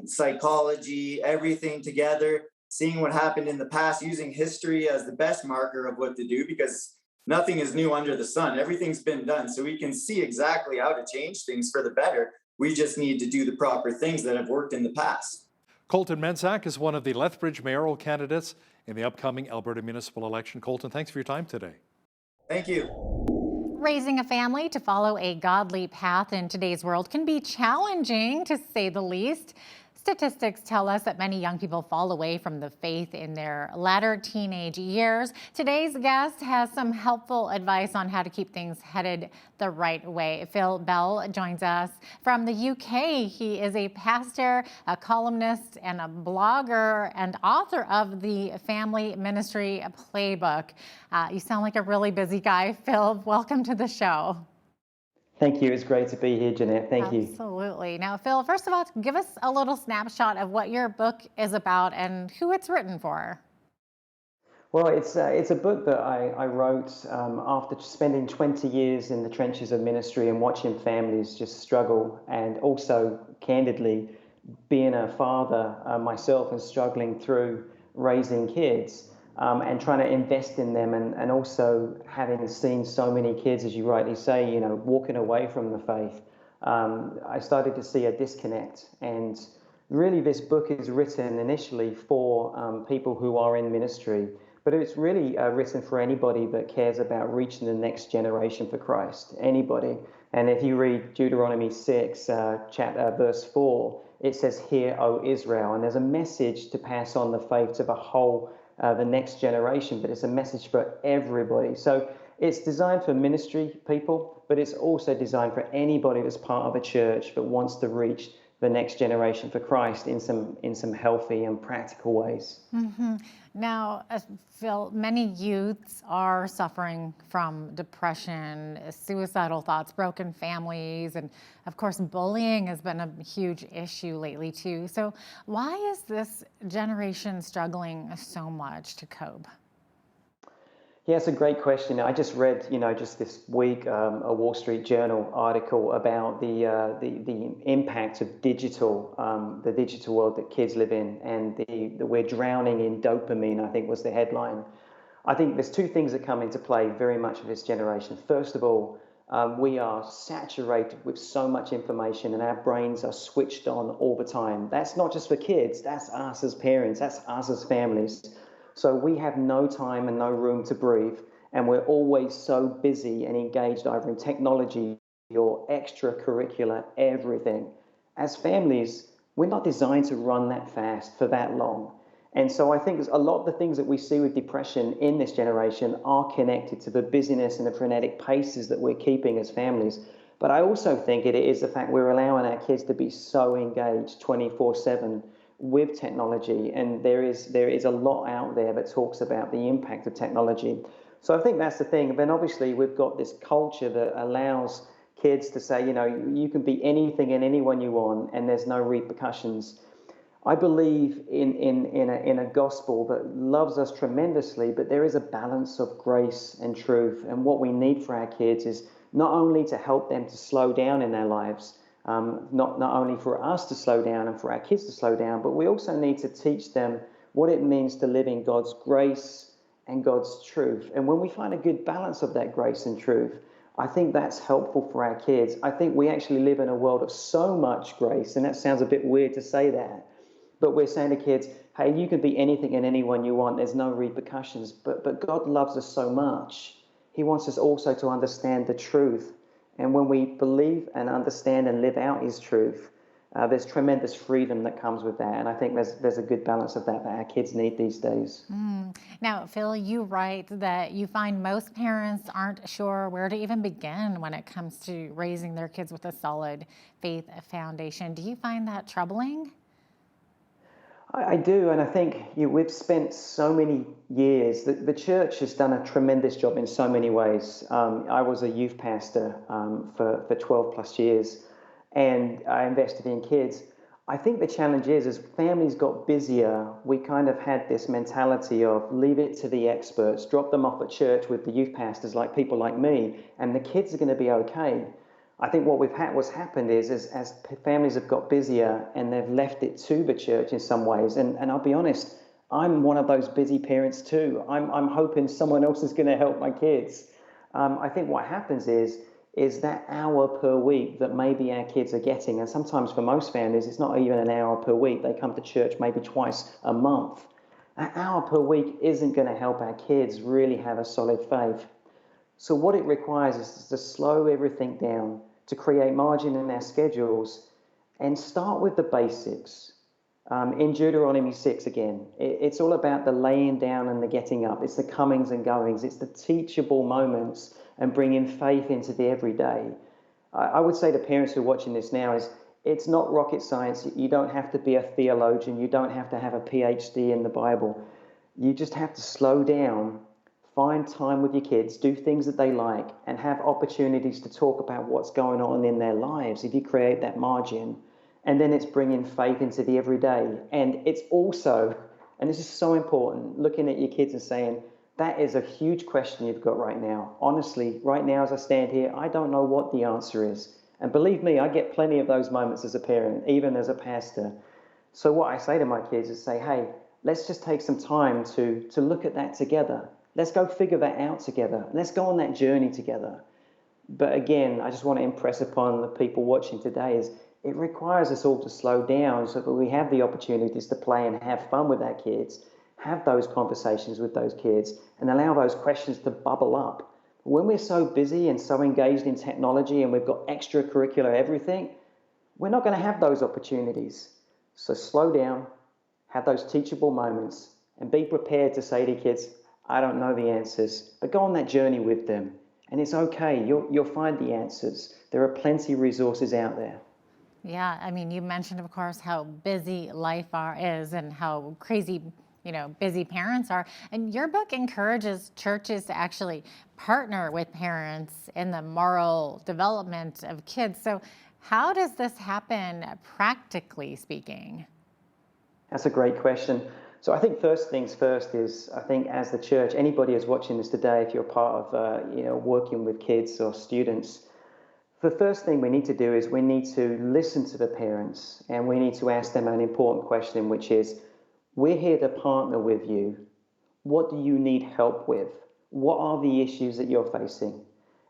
Speaker 5: psychology, everything together, seeing what happened in the past, using history as the best marker of what to do, because nothing is new under the sun. Everything's been done. So we can see exactly how to change things for the better. We just need to do the proper things that have worked in the past.
Speaker 1: Colton Menczak is one of the Lethbridge mayoral candidates in the upcoming Alberta municipal election. Colton, thanks for your time today.
Speaker 5: Thank you.
Speaker 18: Raising a family to follow a godly path in today's world can be challenging, to say the least. Statistics tell us that many young people fall away from the faith in their latter teenage years. Today's guest has some helpful advice on how to keep things headed the right way. Phil Bell joins us from the UK. He is a pastor, a columnist, and a blogger, and author of the Family Ministry Playbook. You sound like a really busy guy, Phil. Welcome to the show.
Speaker 14: Thank you. It's great to be here, Jeanette. Thank you.
Speaker 18: Absolutely. Now, Phil, first of all, give us a little snapshot of what your book is about and who it's written for.
Speaker 14: Well, it's a book that I wrote after spending 20 years in the trenches of ministry and watching families just struggle, and also, candidly, being a father myself and struggling through raising kids. And trying to invest in them, and also having seen so many kids, as you rightly say, walking away from the faith, I started to see a disconnect. And really, this book is written initially for people who are in ministry, but it's really written for anybody that cares about reaching the next generation for Christ, anybody. And if you read Deuteronomy 6, verse 4, it says, "Hear, O Israel," and there's a message to pass on the faith to the next generation, but it's a message for everybody. So it's designed for ministry people, but it's also designed for anybody that's part of a church that wants to reach the next generation for Christ in some healthy and practical ways.
Speaker 18: Mm-hmm. Now, Phil, many youths are suffering from depression, suicidal thoughts, broken families, and of course, bullying has been a huge issue lately too. So why is this generation struggling so much to cope?
Speaker 14: Yeah, it's a great question. I just read, just this week, a Wall Street Journal article about the impact of the digital world that kids live in, and that we're drowning in dopamine, I think was the headline. I think there's two things that come into play very much for this generation. First of all, we are saturated with so much information, and our brains are switched on all the time. That's not just for kids, that's us as parents, that's us as families. So we have no time and no room to breathe, and we're always so busy and engaged either in technology or extracurricular everything. As families, we're not designed to run that fast for that long. And so I think a lot of the things that we see with depression in this generation are connected to the busyness and the frenetic paces that we're keeping as families. But I also think it is the fact we're allowing our kids to be so engaged 24/7 with technology. And there is a lot out there that talks about the impact of technology. So I think that's the thing. Then obviously we've got this culture that allows kids to say, you can be anything and anyone you want, and there's no repercussions. I believe in a gospel that loves us tremendously, but there is a balance of grace and truth. And what we need for our kids is not only to help them to slow down in their lives, not only for us to slow down and for our kids to slow down, but we also need to teach them what it means to live in God's grace and God's truth. And when we find a good balance of that grace and truth, I think that's helpful for our kids. I think we actually live in a world of so much grace, and that sounds a bit weird to say that, but we're saying to kids, hey, you can be anything and anyone you want. There's no repercussions. But God loves us so much. He wants us also to understand the truth. And when we believe and understand and live out his truth, there's tremendous freedom that comes with that. And I think there's a good balance of that our kids need these days.
Speaker 18: Now, Phil, you write that you find most parents aren't sure where to even begin when it comes to raising their kids with a solid faith foundation. Do you find that troubling?
Speaker 14: I do, and I think we've spent so many years, the church has done a tremendous job in so many ways. I was a youth pastor for 12 plus years, and I invested in kids. I think the challenge is, as families got busier, we kind of had this mentality of leave it to the experts, drop them off at church with the youth pastors like people like me, and the kids are going to be okay. I think what's happened is as families have got busier and they've left it to the church in some ways. And I'll be honest, I'm one of those busy parents too. I'm hoping someone else is going to help my kids. I think what happens is that hour per week that maybe our kids are getting, and sometimes for most families, it's not even an hour per week. They come to church maybe twice a month. An hour per week isn't going to help our kids really have a solid faith. So what it requires is to slow everything down, to create margin in our schedules, and start with the basics. In Deuteronomy 6 again, it's all about the laying down and the getting up. It's the comings and goings. It's the teachable moments and bringing faith into the everyday. I would say to parents who are watching this now is, it's not rocket science. You don't have to be a theologian. You don't have to have a PhD in the Bible. You just have to slow down, find time with your kids, do things that they like, and have opportunities to talk about what's going on in their lives if you create that margin. And then it's bringing faith into the everyday. And it's also, and this is so important, looking at your kids and saying, that is a huge question you've got right now. Honestly, right now as I stand here, I don't know what the answer is. And believe me, I get plenty of those moments as a parent, even as a pastor. So what I say to my kids is say, hey, let's just take some time to look at that together. Let's go figure that out together. Let's go on that journey together. But again, I just want to impress upon the people watching today is it requires us all to slow down so that we have the opportunities to play and have fun with our kids, have those conversations with those kids, and allow those questions to bubble up. When we're so busy and so engaged in technology and we've got extracurricular everything, we're not going to have those opportunities. So slow down, have those teachable moments, and be prepared to say to kids, I don't know the answers, but go on that journey with them. And it's okay, you'll find the answers. There are plenty of resources out there.
Speaker 18: Yeah, I mean, you mentioned, of course, how busy life is and how crazy, busy parents are. And your book encourages churches to actually partner with parents in the moral development of kids. So how does this happen, practically speaking?
Speaker 14: That's a great question. So I think first things first is, I think as the church, anybody who's watching this today, if you're part of, working with kids or students, the first thing we need to do is we need to listen to the parents and we need to ask them an important question, which is, we're here to partner with you. What do you need help with? What are the issues that you're facing?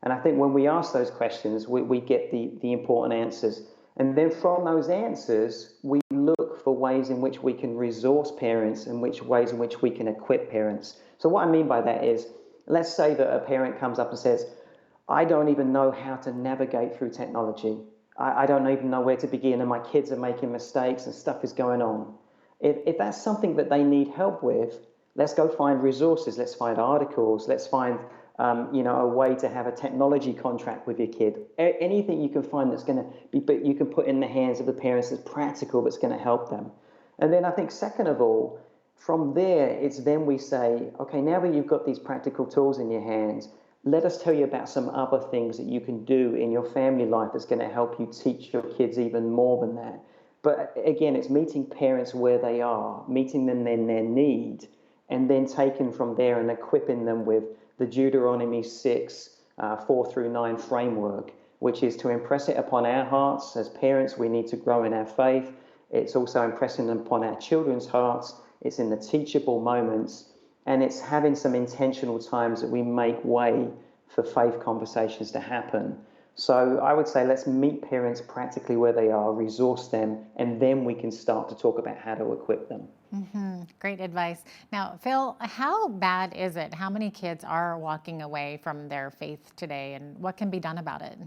Speaker 14: And I think when we ask those questions, we get the important answers. And then from those answers, we look for ways in which we can resource parents and ways in which we can equip parents. So what I mean by that is, let's say that a parent comes up and says, I don't even know how to navigate through technology. I don't even know where to begin, and my kids are making mistakes and stuff is going on. If that's something that they need help with, let's go find resources. Let's find articles. Let's find a way to have a technology contract with your kid. Anything you can find that's going to be, but you can put in the hands of the parents that's practical, that's going to help them. And then I think second of all, from there, it's then we say, okay, now that you've got these practical tools in your hands, let us tell you about some other things that you can do in your family life that's going to help you teach your kids even more than that. But again, it's meeting parents where they are, meeting them in their need, and then taking from there and equipping them with the Deuteronomy 6, 4 through 9 framework, which is to impress it upon our hearts. As parents, we need to grow in our faith. It's also impressing them upon our children's hearts. It's in the teachable moments, and it's having some intentional times that we make way for faith conversations to happen. So I would say let's meet parents practically where they are, resource them, and then we can start to talk about how to equip them.
Speaker 18: Great advice. Now, Phil, how bad is it? How many kids are walking away from their faith today, and what can be done about it?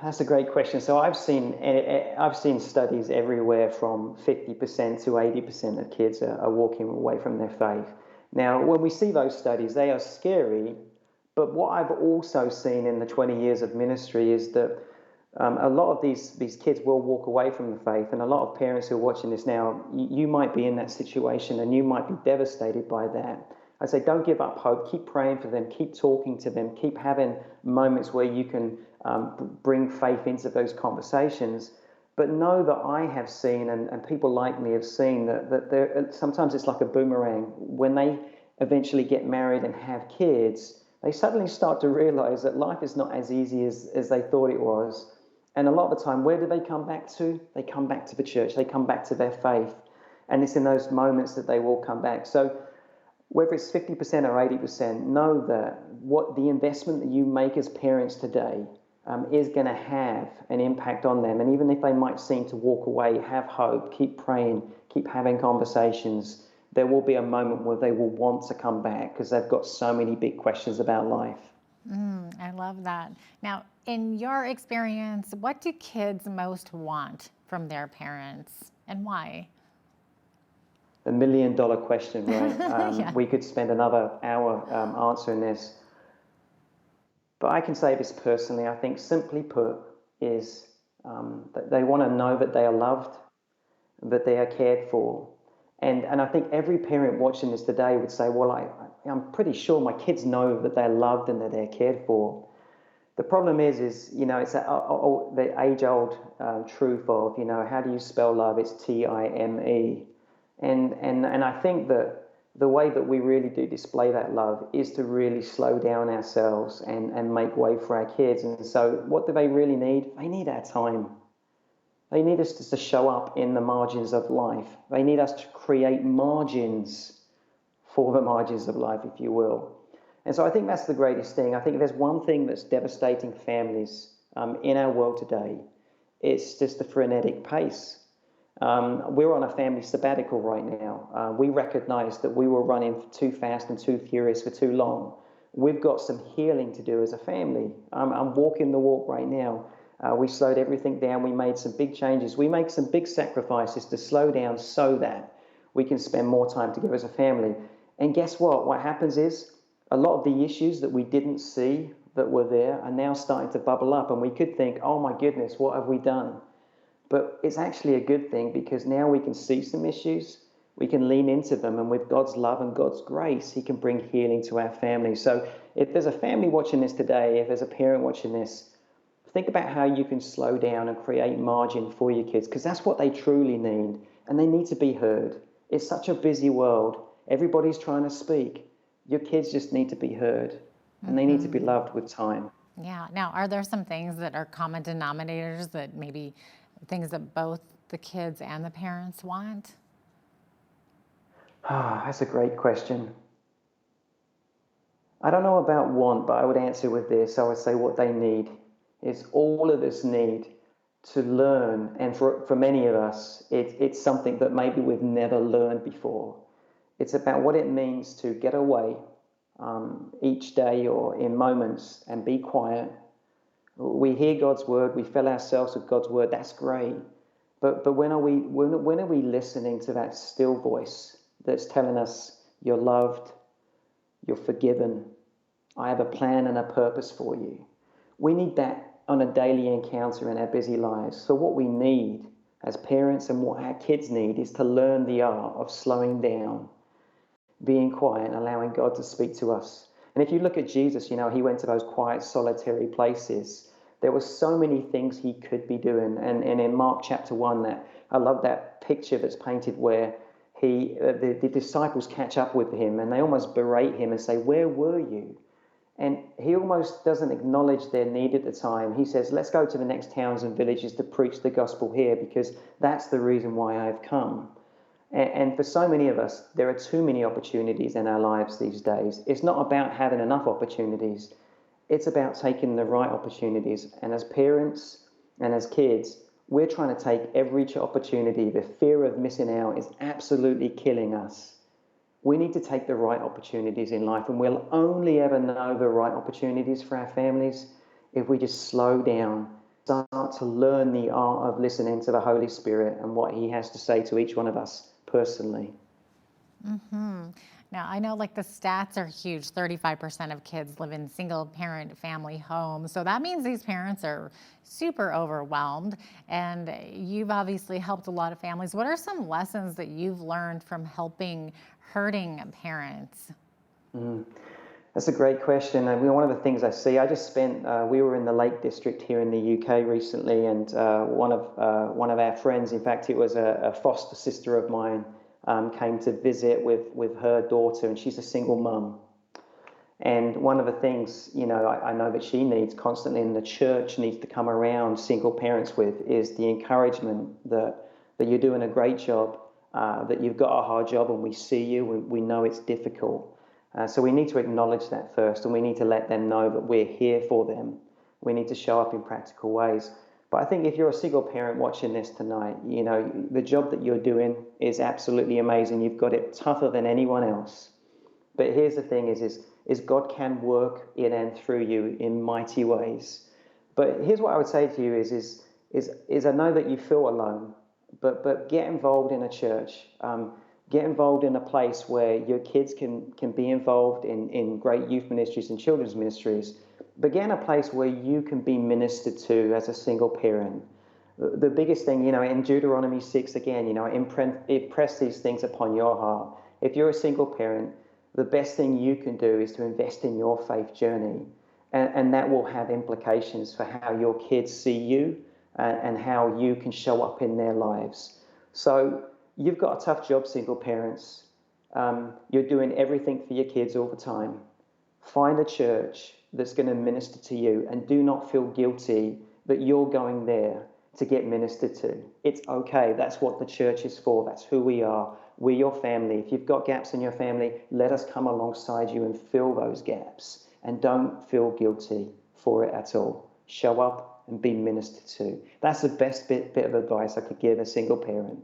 Speaker 14: That's a great question. So I've seen studies everywhere from 50% to 80% of kids are walking away from their faith. Now, when we see those studies, they are scary. But what I've also seen in the 20 years of ministry is that a lot of these kids will walk away from the faith, and a lot of parents who are watching this now, you might be in that situation and you might be devastated by that. I say don't give up hope, keep praying for them, keep talking to them, keep having moments where you can bring faith into those conversations. But know that I have seen, and people like me have seen, that sometimes it's like a boomerang. When they eventually get married and have kids, they suddenly start to realize that life is not as easy as they thought it was. And a lot of the time, where do they come back to? They come back to the church. They come back to their faith. And it's in those moments that they will come back. So whether it's 50% or 80%, know that what the investment that you make as parents today is going to have an impact on them. And even if they might seem to walk away, have hope, keep praying, keep having conversations. There will be a moment where they will want to come back because they've got so many big questions about life.
Speaker 18: I love that. Now, in your experience, what do kids most want from their parents and why?
Speaker 14: $1 million question, right?
Speaker 18: Yeah.
Speaker 14: We could spend another hour answering this. But I can say this personally, I think simply put is that they want to know that they are loved, that they are cared for. And I think every parent watching this today would say, well, I'm pretty sure my kids know that they're loved and that they're cared for. The problem is it's the age-old truth of, how do you spell love? It's Time. And I think that the way that we really do display that love is to really slow down ourselves and make way for our kids. And so what do they really need? They need our time. They need us to show up in the margins of life. They need us to create margins for the margins of life, if you will. And so I think that's the greatest thing. I think if there's one thing that's devastating families in our world today, it's just the frenetic pace. We're on a family sabbatical right now. We recognized that we were running too fast and too furious for too long. We've got some healing to do as a family. I'm walking the walk right now. We slowed everything down. We made some big changes. We make some big sacrifices to slow down so that we can spend more time together as a family. And guess what? What happens is a lot of the issues that we didn't see that were there are now starting to bubble up. And we could think, oh my goodness, what have we done? But it's actually a good thing because now we can see some issues. We can lean into them. And with God's love and God's grace, He can bring healing to our family. So if there's a family watching this today, if there's a parent watching this, think about how you can slow down and create margin for your kids, because that's what they truly need, and they need to be heard. It's such a busy world. Everybody's trying to speak. Your kids just need to be heard, and they need to be loved with time.
Speaker 18: Yeah. Now, are there some things that are common denominators that maybe things that both the kids and the parents want?
Speaker 14: That's a great question. I don't know about want, but I would answer with this. I would say what they need is all of us need to learn, and for many of us, it's something that maybe we've never learned before. It's about what it means to get away each day or in moments and be quiet. We hear God's word, we fill ourselves with God's word, that's great. But when are we listening to that still voice that's telling us you're loved, you're forgiven, I have a plan and a purpose for you? We need that on a daily encounter in our busy lives. So what we need as parents and what our kids need is to learn the art of slowing down, being quiet and allowing God to speak to us. And if you look at Jesus, you know, he went to those quiet, solitary places. There were so many things he could be doing. And in Mark chapter 1, I love that picture that's painted where the disciples catch up with him and they almost berate him and say, where were you? And he almost doesn't acknowledge their need at the time. He says, let's go to the next towns and villages to preach the gospel here, because that's the reason why I've come. And for so many of us, there are too many opportunities in our lives these days. It's not about having enough opportunities. It's about taking the right opportunities. And as parents and as kids, we're trying to take every opportunity. The fear of missing out is absolutely killing us. We need to take the right opportunities in life, and we'll only ever know the right opportunities for our families if we just slow down, start to learn the art of listening to the Holy Spirit and what he has to say to each one of us personally.
Speaker 18: Mm-hmm. Now, I know like the stats are huge. 35% of kids live in single parent family homes. So that means these parents are super overwhelmed. And you've obviously helped a lot of families. What are some lessons that you've learned from helping hurting parents?
Speaker 14: That's a great question. One of the things I see, we were in the Lake District here in the UK recently, and one of our friends, in fact, it was a foster sister of mine, came to visit with her daughter, and she's a single mum. And one of the things, you know, I know that she needs constantly, and the church needs to come around single parents with, is the encouragement that you're doing a great job, that you've got a hard job, and we see you, we know it's difficult. So we need to acknowledge that first, and we need to let them know that we're here for them. We need to show up in practical ways. But I think if you're a single parent watching this tonight, you know, the job that you're doing is absolutely amazing. You've got it tougher than anyone else. But here's the thing is God can work in and through you in mighty ways. But here's what I would say to you is I know that you feel alone, but get involved in a church. Get involved in a place where your kids can be involved in great youth ministries and children's ministries. But get in a place where you can be ministered to as a single parent. The biggest thing, you know, in Deuteronomy 6, again, you know, impress these things upon your heart. If you're a single parent, the best thing you can do is to invest in your faith journey. And that will have implications for how your kids see you and how you can show up in their lives. So you've got a tough job, single parents. You're doing everything for your kids all the time. Find a church that's going to minister to you, and do not feel guilty that you're going there to get ministered to. It's okay. That's what the church is for. That's who we are. We're your family. If you've got gaps in your family, let us come alongside you and fill those gaps. And don't feel guilty for it at all. Show up and be ministered to. That's the best bit of advice I could give a single parent.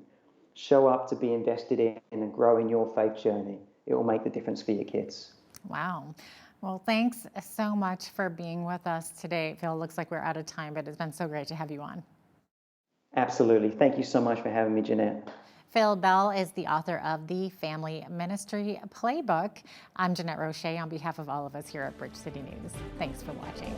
Speaker 14: Show up to be invested in and grow in your faith journey. It will make the difference for your kids.
Speaker 18: Wow. Well, thanks so much for being with us today. Phil, looks like we're out of time, but it's been so great to have you on.
Speaker 14: Absolutely. Thank you so much for having me, Jeanette.
Speaker 18: Phil Bell is the author of the Family Ministry Playbook. I'm Jeanette Roche on behalf of all of us here at Bridge City News. Thanks for watching.